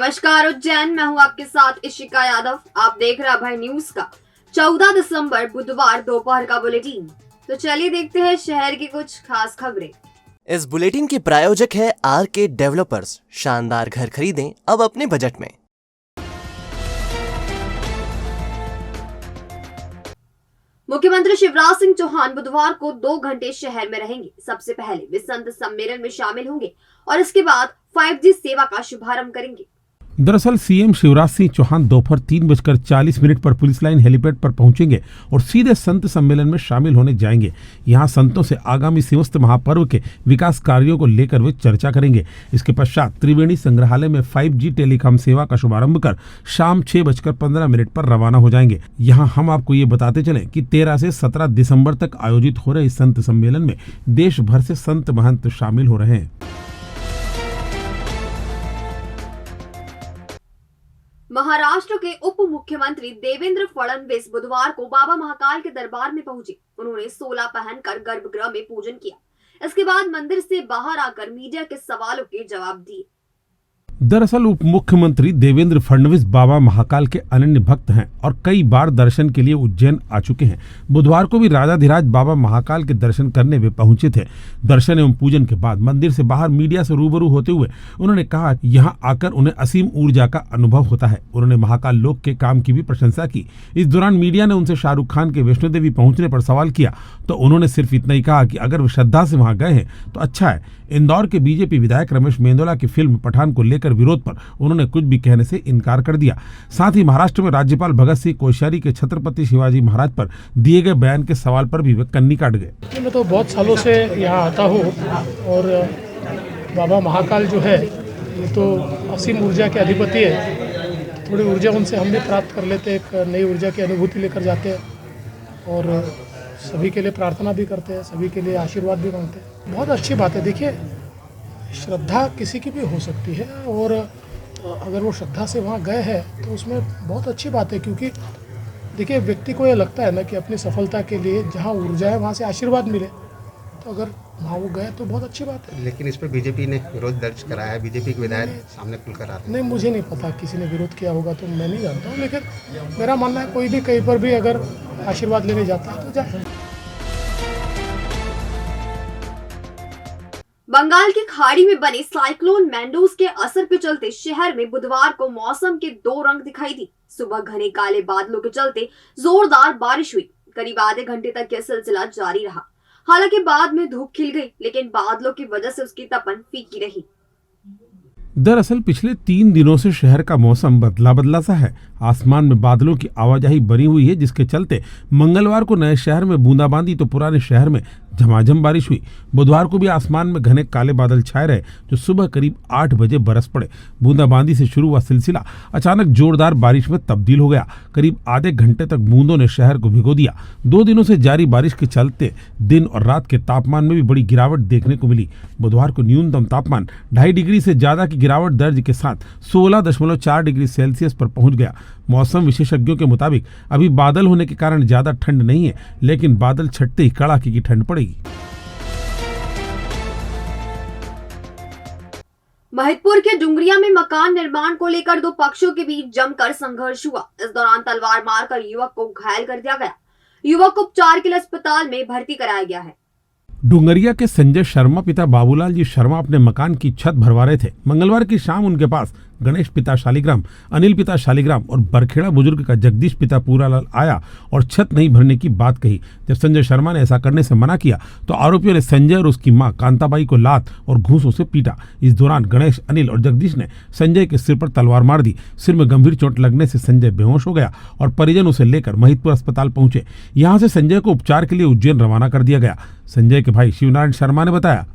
नमस्कार उज्जैन, मैं हूं आपके साथ इशिका यादव। आप देख रहे हैं अभय न्यूज का 14 दिसंबर बुधवार दोपहर का बुलेटिन। तो चलिए देखते हैं शहर की कुछ खास खबरें। इस बुलेटिन के प्रायोजक है आरके डेवलपर्स। शानदार घर खरीदें अब अपने बजट में। मुख्यमंत्री शिवराज सिंह चौहान बुधवार को 2 घंटे शहर में रहेंगे। सबसे पहले वे संत सम्मेलन में शामिल होंगे और इसके बाद 5G सेवा का शुभारंभ करेंगे। दरअसल सीएम शिवराज सिंह चौहान दोपहर 3:40 पर पुलिस लाइन हेलीपैड पर पहुंचेंगे और सीधे संत सम्मेलन में शामिल होने जाएंगे। यहां संतों से आगामी समस्त महापर्व के विकास कार्यों को लेकर वे चर्चा करेंगे। इसके पश्चात त्रिवेणी संग्रहालय में 5G टेलीकॉम सेवा का शुभारंभ कर शाम 6:15 पर रवाना हो जाएंगे। यहाँ हम आपको ये बताते चले कि 13 से 17 दिसंबर तक आयोजित हो रहे इस संत सम्मेलन में देश भर से संत महंत शामिल हो रहे हैं। महाराष्ट्र के उप मुख्यमंत्री देवेंद्र फडणवीस बुधवार को बाबा महाकाल के दरबार में पहुंचे। उन्होंने 16 पहनकर गर्भगृह में पूजन किया। इसके बाद मंदिर से बाहर आकर मीडिया के सवालों के जवाब दिए। दरअसल उप मुख्यमंत्री देवेंद्र फडणवीस बाबा महाकाल के अनन्य भक्त हैं और कई बार दर्शन के लिए उज्जैन आ चुके हैं। बुधवार को भी राजाधिराज बाबा महाकाल के दर्शन करने वे पहुंचे थे। दर्शन एवं पूजन के बाद मंदिर से बाहर मीडिया से रूबरू होते हुए उन्होंने कहा यहां आकर उन्हें असीम ऊर्जा का अनुभव होता है। उन्होंने महाकाल लोक के काम की भी प्रशंसा की। इस दौरान मीडिया ने उनसे शाहरुख खान के वैष्णो देवी पहुंचने पर सवाल किया तो उन्होंने सिर्फ इतना ही कहा कि अगर वे श्रद्धा से वहां गए हैं तो अच्छा है। इंदौर के बीजेपी विधायक रमेश मेंदोला की फिल्म पठान को लेकर विरोध पर उन्होंने कुछ भी कहने से इनकार कर दिया। साथ ही महाराष्ट्र में राज्यपाल भगत सिंह कोश्यारी के छत्रपति शिवाजी महाराज पर दिए गए बयान के सवाल पर भी वे कन्नी काट गए। मैं तो बहुत सालों से यहाँ आता हूँ और बाबा महाकाल जो है ये तो असीम ऊर्जा के अधिपति है। थोड़ी ऊर्जा उनसे हम भी प्राप्त कर लेते हैं, एक नई ऊर्जा की अनुभूति लेकर जाते हैं और सभी के लिए प्रार्थना भी करते हैं, सभी के लिए आशीर्वाद भी मांगते हैं। बहुत अच्छी बात है। देखिए, श्रद्धा किसी की भी हो सकती है और अगर वो श्रद्धा से वहाँ गए हैं तो उसमें बहुत अच्छी बात है, क्योंकि देखिए व्यक्ति को ये लगता है ना कि अपनी सफलता के लिए जहाँ ऊर्जा है वहाँ से आशीर्वाद मिले, तो अगर वहाँ वो गए तो बहुत अच्छी बात है। लेकिन इस पर बीजेपी ने विरोध दर्ज कराया है। बीजेपी के विधायक सामने खुलकर आ रहे हैं। नहीं, मुझे नहीं पता किसी ने विरोध किया होगा तो मैं नहीं जानता हूँ, लेकिन मेरा मानना है कोई भी कहीं पर भी अगर आशीर्वाद लेने जाता है तो जाए। बंगाल की खाड़ी में बने साइक्लोन मैंडोज के असर के चलते शहर में बुधवार को मौसम के 2 रंग दिखाई दी। सुबह घने काले बादलों के चलते जोरदार बारिश हुई। करीब आधे घंटे तक यह सिलसिला जारी रहा। हालांकि बाद में धूप खिल गई, लेकिन बादलों की वजह से उसकी तपन फीकी रही। दरअसल पिछले 3 दिनों से शहर का मौसम बदला सा है। आसमान में बादलों की आवाजाही बनी हुई है, जिसके चलते मंगलवार को नए शहर में बूंदाबांदी तो पुराने शहर में झमाझम बारिश हुई। बुधवार को भी आसमान में घने काले बादल छाए रहे, जो सुबह करीब 8 बजे बरस पड़े। बूंदाबांदी से शुरू हुआ सिलसिला अचानक जोरदार बारिश में तब्दील हो गया। करीब आधे घंटे तक बूंदों ने शहर को भिगो दिया। 2 दिनों से जारी बारिश के चलते दिन और रात के तापमान में भी बड़ी गिरावट देखने को मिली। बुधवार को न्यूनतम तापमान 2.5 डिग्री से ज्यादा की गिरावट दर्ज के साथ 16.4 डिग्री सेल्सियस पर पहुंच गया। मौसम विशेषज्ञों के मुताबिक अभी बादल होने के कारण ज्यादा ठंड नहीं है, लेकिन बादल छटते ही कड़ाके की ठंड पड़ेगी। महिदपुर के डुंगरिया में मकान निर्माण को लेकर 2 पक्षों के बीच जमकर संघर्ष हुआ। इस दौरान तलवार मारकर युवक को घायल कर दिया गया। युवक को उपचार के लिए अस्पताल में भर्ती कराया गया है। डुंगरिया के संजय शर्मा पिता बाबूलाल जी शर्मा अपने मकान की छत भरवा रहे थे। मंगलवार की शाम उनके पास गणेश पिता शालिग्राम, अनिल पिता शालिग्राम और बरखेड़ा बुजुर्ग का जगदीश पिता पूरालाल आया और छत नहीं भरने की बात कही। जब संजय शर्मा ने ऐसा करने से मना किया तो आरोपियों ने संजय और उसकी मां कांताबाई को लात और घूंसों से पीटा। इस दौरान गणेश, अनिल और जगदीश ने संजय के सिर पर तलवार मार दी। सिर में गंभीर चोट लगने से संजय बेहोश हो गया और परिजन उसे लेकर महिदपुर अस्पताल पहुंचे। यहाँ से संजय को उपचार के लिए उज्जैन रवाना कर दिया गया। संजय के भाई शिवनारायण शर्मा ने बताया।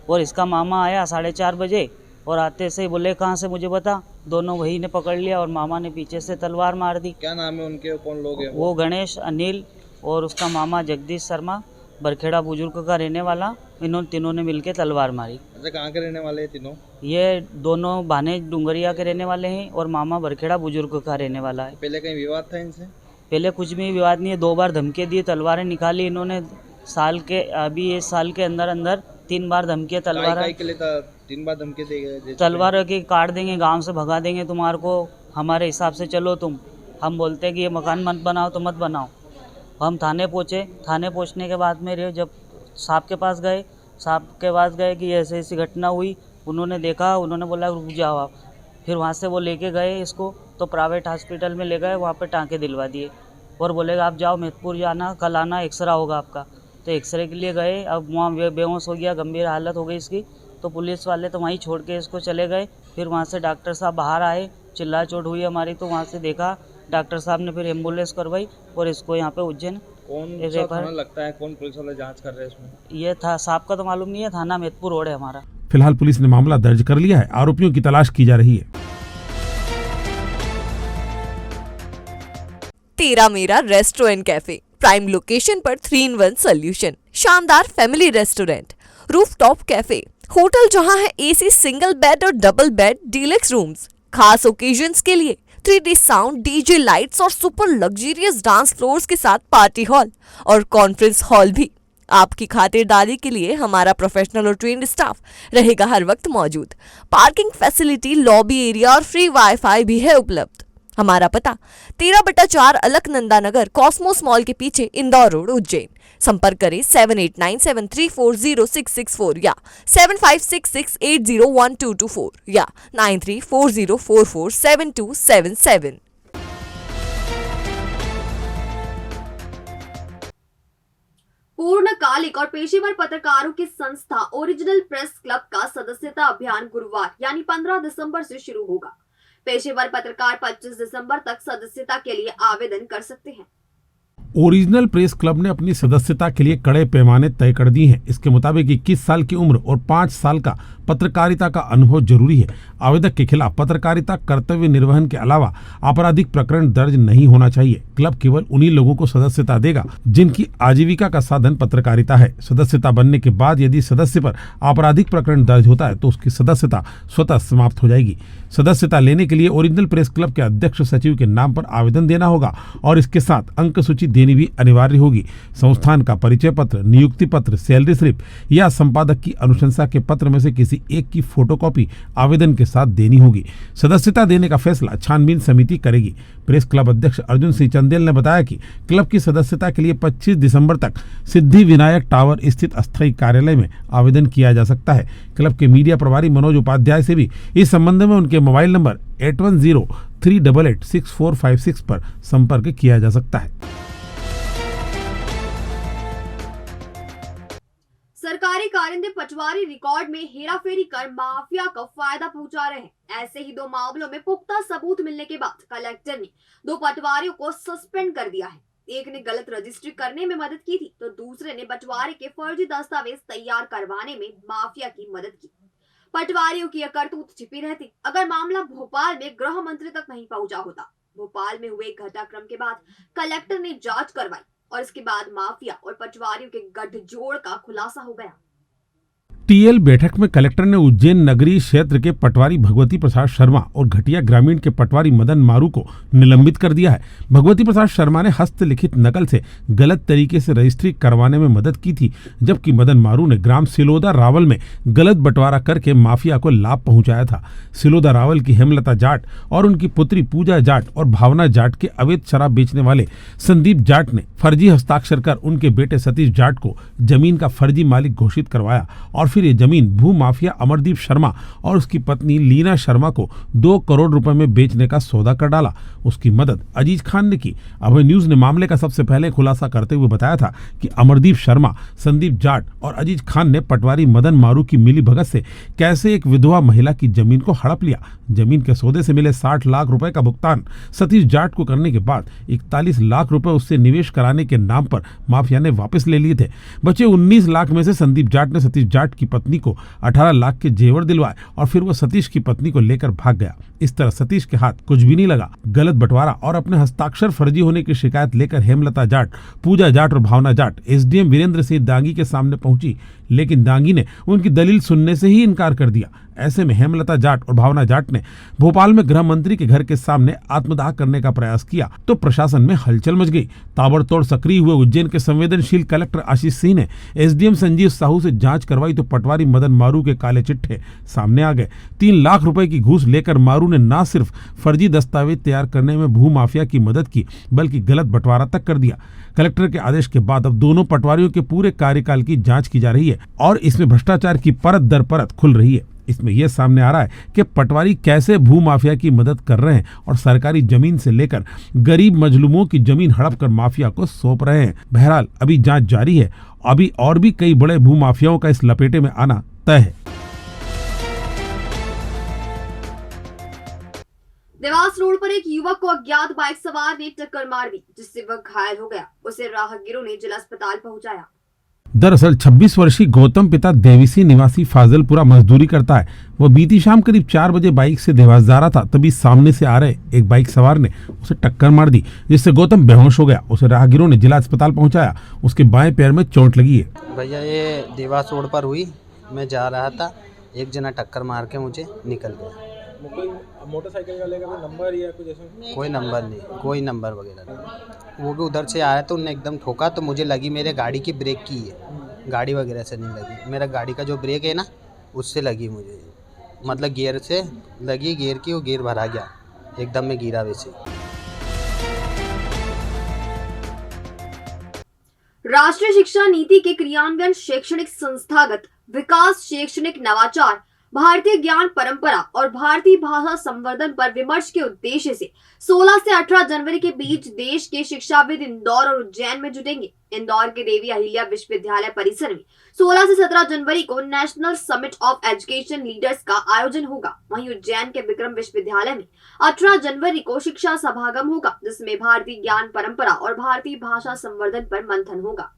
और इसका मामा आया 4:30 बजे और आते से बोले कहाँ से मुझे बता। दोनों वही ने पकड़ लिया और मामा ने पीछे से तलवार मार दी। क्या नाम है उनके, कौन लोग हैं? वो गणेश, अनिल और उसका मामा जगदीश शर्मा, बरखेड़ा बुजुर्ग का रहने वाला। इन्होंने तीनों ने मिलकर तलवार मारी। अच्छा, कहाँ के रहने वाले हैं तीनों? ये दोनों भाने डुंगरिया के रहने वाले हैं और मामा बरखेड़ा बुजुर्ग का रहने वाला है। पहले कहीं विवाद था इनसे? पहले कुछ भी विवाद नहीं है। 2 बार धमकी दी, तलवारें निकाली इन्होंने। इस साल के अंदर अंदर 3 बार धमकियाँ तलवार काय के लिए था 3 बार धमकी दे गए जैसे तलवार की काट देंगे, गांव से भगा देंगे तुम्हारे को, हमारे हिसाब से चलो तुम। हम बोलते कि ये मकान मत बनाओ तो मत बनाओ। हम थाने पहुँचे, थाने पहुँचने के बाद में जब साहब के पास गए कि ऐसे ऐसी घटना हुई, उन्होंने देखा, उन्होंने बोला रुक जाओ आप। फिर वहाँ से वो लेके गए इसको तो प्राइवेट हॉस्पिटल में ले गए, वहाँ पे टाँके दिलवा दिए और बोलेगा आप जाओ मेहतपुर जाना, कल आना, एक्सरे होगा आपका। तो एक्सरे के लिए गए, अब वहाँ बेहोश हो गया, गंभीर हालत हो गई इसकी, तो पुलिस वाले तो वहीं छोड़ के इसको चले गए। फिर वहाँ से डॉक्टर साहब बाहर आए, चिल्ला चोट हुई हमारी, तो वहाँ से देखा डॉक्टर साहब ने, फिर एम्बुलेंस करवाई और इसको यहाँ पे उज्जैन कौन सा थाना लगता है, कौन पुलिस वाले जांच कर रहे हैं इसमें? ये था साहब का तो मालूम नहीं है, थाना मेहतपुर रोड है हमारा। फिलहाल पुलिस ने मामला दर्ज कर लिया है, आरोपियों की तलाश की जा रही है। तेरा मेरा रेस्टोरेंट कैफे, प्राइम लोकेशन पर 3-in-1 सोल्यूशन, शानदार family restaurant, rooftop cafe, hotel जहां है एसी सिंगल बेड और डबल बेड, डीलक्स रूम्स, खास ओकेजन्स के लिए 3D साउंड, डीजे लाइट्स और सुपर लग्जरियस डांस फ्लोर्स के साथ पार्टी हॉल और कॉन्फ्रेंस हॉल भी। आपकी खातिरदारी के लिए हमारा प्रोफेशनल और ट्रेन्ड स्टाफ रहेगा हर वक्त मौजूद। पार्किंग फैसिलिटी, लॉबी एरिया और फ्री वाईफाई भी है उपलब्ध। हमारा पता 13/4 अलकनंदा नगर, कॉस्मोस मॉल के पीछे, इंदौर रोड, उज्जैन। संपर्क करें 7897340664 या 7566801224 या 9340447277। पूर्णकालिक और पेशेवर पत्रकारों की संस्था ओरिजिनल प्रेस क्लब का सदस्यता अभियान गुरुवार यानी 15 दिसंबर से शुरू होगा। पेशेवर पत्रकार 25 दिसंबर तक सदस्यता के लिए आवेदन कर सकते हैं। ओरिजिनल प्रेस क्लब ने अपनी सदस्यता के लिए कड़े पैमाने तय कर दिए हैं। इसके मुताबिक 21 साल की उम्र और 5 साल का पत्रकारिता का अनुभव जरूरी है। आवेदक के खिलाफ पत्रकारिता कर्तव्य निर्वहन के अलावा आपराधिक प्रकरण दर्ज नहीं होना चाहिए। क्लब केवल उन्हीं लोगों को सदस्यता देगा जिनकी आजीविका का साधन पत्रकारिता है। सदस्यता बनने के बाद यदि सदस्य पर आपराधिक प्रकरण दर्ज होता है तो उसकी सदस्यता स्वतः समाप्त हो जाएगी। सदस्यता लेने के लिए ओरिजिनल प्रेस क्लब के अध्यक्ष सचिव के नाम पर आवेदन देना होगा और इसके साथ अंक सूची देनी भी अनिवार्य होगी। संस्थान का परिचय पत्र, नियुक्ति पत्र, सैलरी स्लिप या संपादक की अनुशंसा के पत्र में से किसी एक की फोटोकॉपी आवेदन के साथ देनी होगी। सदस्यता देने का फैसला छानबीन समिति करेगी। प्रेस क्लब अध्यक्ष अर्जुन सिंह चंदेल ने बताया कि क्लब की सदस्यता के लिए 25 दिसंबर तक सिद्धि विनायक टावर स्थित अस्थायी कार्यालय में आवेदन किया जा सकता है। क्लब के मीडिया प्रभारी मनोज उपाध्याय से भी इस संबंध में उनके मोबाइल नंबर 8103886456 पर संपर्क किया जा सकता है। सरकारी कारिंदे पटवारी रिकॉर्ड में हेराफेरी कर माफिया को फायदा पहुंचा रहे हैं। ऐसे ही 2 मामलों में पुख्ता सबूत मिलने के बाद कलेक्टर ने 2 पटवारियों को सस्पेंड कर दिया है। एक ने गलत रजिस्ट्री करने में मदद की थी तो दूसरे ने बंटवारे के फर्जी दस्तावेज तैयार करवाने में माफिया की मदद की। पटवारियों की यह करतूत छिपी रहती अगर मामला भोपाल में गृह मंत्री तक नहीं पहुंचा होता। भोपाल में हुए घटनाक्रम के बाद कलेक्टर ने जांच करवाई और इसके बाद माफिया और पटवारियों के गठजोड़ का खुलासा हो गया। टीएल बैठक में कलेक्टर ने उज्जैन नगरीय क्षेत्र के पटवारी भगवती प्रसाद शर्मा और घटिया ग्रामीण के पटवारी मदन मारू को निलंबित कर दिया है। भगवती प्रसाद शर्मा ने हस्तलिखित नकल से गलत तरीके से रजिस्ट्री करवाने में मदद की थी, जबकि मदन मारू ने ग्राम सिलोदा रावल में गलत बंटवारा करके माफिया को लाभ पहुंचाया था। सिलोदा रावल की हेमलता जाट और उनकी पुत्री पूजा जाट और भावना जाट के अवैध शराब बेचने वाले संदीप जाट ने फर्जी हस्ताक्षर कर उनके बेटे सतीश जाट को जमीन का फर्जी मालिक घोषित करवाया और फिर ये जमीन भू माफिया अमरदीप शर्मा और उसकी पत्नी लीना शर्मा को 2 करोड़ रुपए में बेचने का सौदा कर डाला। उसकी मदद अजीज खान ने की। अभय न्यूज ने मामले का सबसे पहले खुलासा करते हुए बताया था कि अमरदीप शर्मा, संदीप जाट और अजीज खान ने पटवारी मदन मारू की मिलीभगत से कैसे एक विधवा महिला की जमीन को हड़प लिया। जमीन के सौदे से मिले 60 लाख रुपए का भुगतान सतीश जाट को करने के बाद 41 लाख रुपए उससे निवेश कराने के नाम पर माफिया ने वापस ले लिए थे। बचे 19 लाख में से संदीप जाट ने सतीश जाट की पत्नी को 18 लाख के जेवर दिलवाए और फिर वो सतीश की पत्नी को लेकर भाग गया। इस तरह सतीश के हाथ कुछ भी नहीं लगा। गलत बंटवारा और अपने हस्ताक्षर फर्जी होने की शिकायत लेकर हेमलता जाट, पूजा जाट और भावना जाट एसडीएम वीरेंद्र सिंह दांगी के सामने पहुंची, लेकिन दांगी ने उनकी दलील सुनने से ही इनकार कर दिया। ऐसे में हेमलता जाट और भावना जाट ने भोपाल में गृह मंत्री के घर के सामने आत्मदाह करने का प्रयास किया तो प्रशासन में हलचल मच गई। ताबड़तोड़ सक्रिय हुए उज्जैन के संवेदनशील कलेक्टर आशीष सिंह ने एसडीएम संजीव साहू से जांच करवाई तो पटवारी मदन मारू के काले चिट्ठे सामने आ गए। 3 लाख रुपए की घूस लेकर मारू ने न सिर्फ फर्जी दस्तावेज तैयार करने में भू माफिया की मदद की बल्कि गलत बंटवारा तक कर दिया। कलेक्टर के आदेश के बाद अब दोनों पटवारियों के पूरे कार्यकाल की जांच की जा रही है और इसमें भ्रष्टाचार की परत दर परत खुल रही है। इसमें यह सामने आ रहा है कि पटवारी कैसे भू माफिया की मदद कर रहे हैं और सरकारी जमीन से लेकर गरीब मजलूमों की जमीन हड़प कर माफिया को सौंप रहे हैं। बहरहाल अभी जांच जारी है। अभी और भी कई बड़े भू माफियाओं का इस लपेटे में आना तय है। देवास रोड पर एक युवक को अज्ञात बाइक सवार ने टक्कर मार दी जिससे वह घायल हो गया। उसे राहगीरों ने जिला अस्पताल पहुंचाया। दरअसल 26 वर्षीय गौतम पिता देवीसी निवासी फाजलपुरा मजदूरी करता है। वह बीती शाम करीब 4 बजे बाइक से देवास जा रहा था, तभी सामने से आ रहे एक बाइक सवार ने उसे टक्कर मार दी जिससे गौतम बेहोश हो गया। उसे राहगीरों ने जिला अस्पताल पहुंचाया। उसके बाएं पैर में चोट लगी है। भैया ये देवास रोड पर हुई, मैं जा रहा था, एक जना टक्कर मार के मुझे निकल गया। मोटरसाइकिल वाले का नंबर या कुछ ऐसा? कोई नंबर नहीं, कोई नंबर वगैरह नहीं। वो भी उधर से आया तो उन्होंने एकदम ठोका तो मुझे लगी मेरे गाड़ी की ब्रेक की है, गाड़ी वगैरह से नहीं लगी। मेरा गाड़ी का जो ब्रेक है ना उससे लगी मुझे, मतलब गियर से लगी, गियर की वो गियर भरा गया, एकदम में गिरा वैसे। राष्ट्रीय शिक्षा नीति के क्रियान्वयन, शैक्षणिक संस्थागत विकास, शैक्षणिक नवाचार, भारतीय ज्ञान परंपरा और भारतीय भाषा संवर्धन पर विमर्श के उद्देश्य से 16 से 18 जनवरी के बीच देश के शिक्षाविद इंदौर और उज्जैन में जुटेंगे। इंदौर के देवी अहिल्या विश्वविद्यालय परिसर में 16 से 17 जनवरी को national summit of education leaders का आयोजन होगा। वहीं उज्जैन के विक्रम विश्वविद्यालय में 18 जनवरी को शिक्षा सभागम होगा जिसमें भारतीय ज्ञान परंपरा और भारतीय भाषा संवर्धन पर मंथन होगा।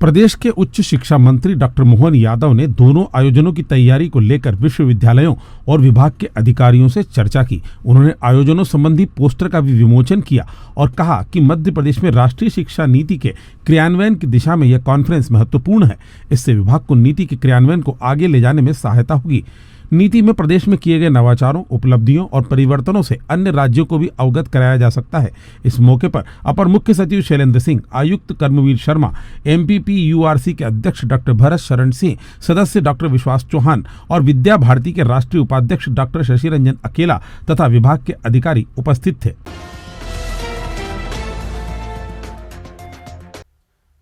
प्रदेश के उच्च शिक्षा मंत्री डॉक्टर मोहन यादव ने दोनों आयोजनों की तैयारी को लेकर विश्वविद्यालयों और विभाग के अधिकारियों से चर्चा की। उन्होंने आयोजनों संबंधी पोस्टर का भी विमोचन किया और कहा कि मध्य प्रदेश में राष्ट्रीय शिक्षा नीति के क्रियान्वयन की दिशा में यह कॉन्फ्रेंस महत्वपूर्ण है। इससे विभाग को नीति के क्रियान्वयन को आगे ले जाने में सहायता होगी। नीति में प्रदेश में किए गए नवाचारों, उपलब्धियों और परिवर्तनों से अन्य राज्यों को भी अवगत कराया जा सकता है। इस मौके पर अपर मुख्य सचिव शैलेंद्र सिंह, आयुक्त कर्मवीर शर्मा, MPPURC के अध्यक्ष डॉक्टर भरत शरण सिंह, सदस्य डॉक्टर विश्वास चौहान और विद्या भारती के राष्ट्रीय उपाध्यक्ष डॉक्टर शशि रंजन अकेला तथा विभाग के अधिकारी उपस्थित थे।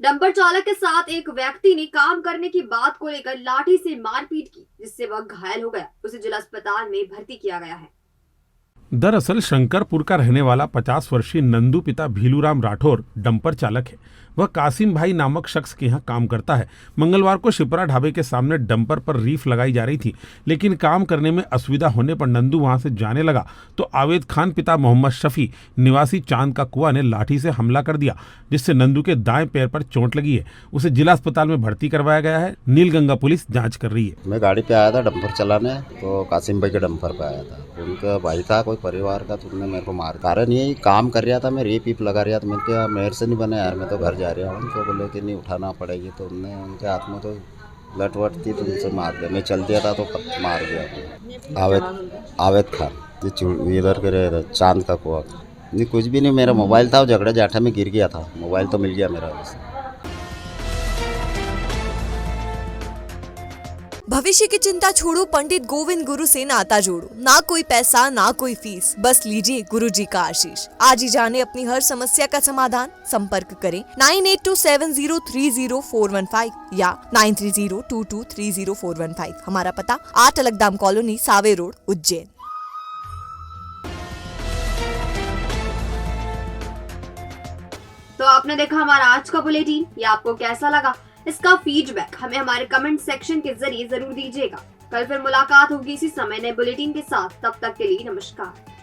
डंपर चालक के साथ एक व्यक्ति ने काम करने की बात को लेकर लाठी से मारपीट की जिससे वह घायल हो गया। उसे जिला अस्पताल में भर्ती किया गया है। दरअसल शंकरपुर का रहने वाला 50 वर्षीय नंदू पिता भीलूराम राठौर डंपर चालक है। वह कासिम भाई नामक शख्स के यहाँ काम करता है। मंगलवार को शिप्रा ढाबे के सामने डंपर पर रीफ लगाई जा रही थी, लेकिन काम करने में असुविधा होने पर नंदू वहां से जाने लगा तो आवेद खान पिता मोहम्मद शफी निवासी चांद का कुआं ने लाठी से हमला कर दिया जिससे नंदू के दाएं पैर पर चोट लगी है। उसे जिला अस्पताल में भर्ती करवाया गया है। नीलगंगा पुलिस जाँच कर रही है। मैं गाड़ी पे आया था डंपर चलाने, तो कासिम भाई के डंपर पे आया था। उनका भाई था कोई परिवार का, तो उन्होंने मेरे को मार। कारण यही काम कर रहा था, मैं रेप वीप लगा रहा था। मैंने कहा मेरे से नहीं बना यार, मैं तो घर जा रहा हूँ। तो बोले कि नहीं उठाना पड़ेगी, तो उनने उनके हाथ में तो लट वट थी तो उनसे मार दिया। मैं चल दिया था तो मार गया। आवेद खान इधर के रहे चांद का कुआ। नहीं कुछ भी नहीं, मेरा मोबाइल था, झगड़े जाठा में गिर गया था, मोबाइल तो मिल गया मेरा। भविष्य की चिंता छोड़ो, पंडित गोविंद गुरु से नाता जोड़ो। ना कोई पैसा, ना कोई फीस, बस लीजिए गुरु जी का आशीष। आज ही जाने अपनी हर समस्या का समाधान। संपर्क करें 9827030415 या 9302230415। हमारा पता 8 अलगदाम कॉलोनी, सावे रोड, उज्जैन। तो आपने देखा हमारा आज का बुलेटिन। ये आपको कैसा लगा? इसका फीडबैक हमें हमारे कमेंट सेक्शन के जरिए जरूर दीजिएगा। कल फिर मुलाकात होगी इसी समय नए बुलेटिन के साथ। तब तक के लिए नमस्कार।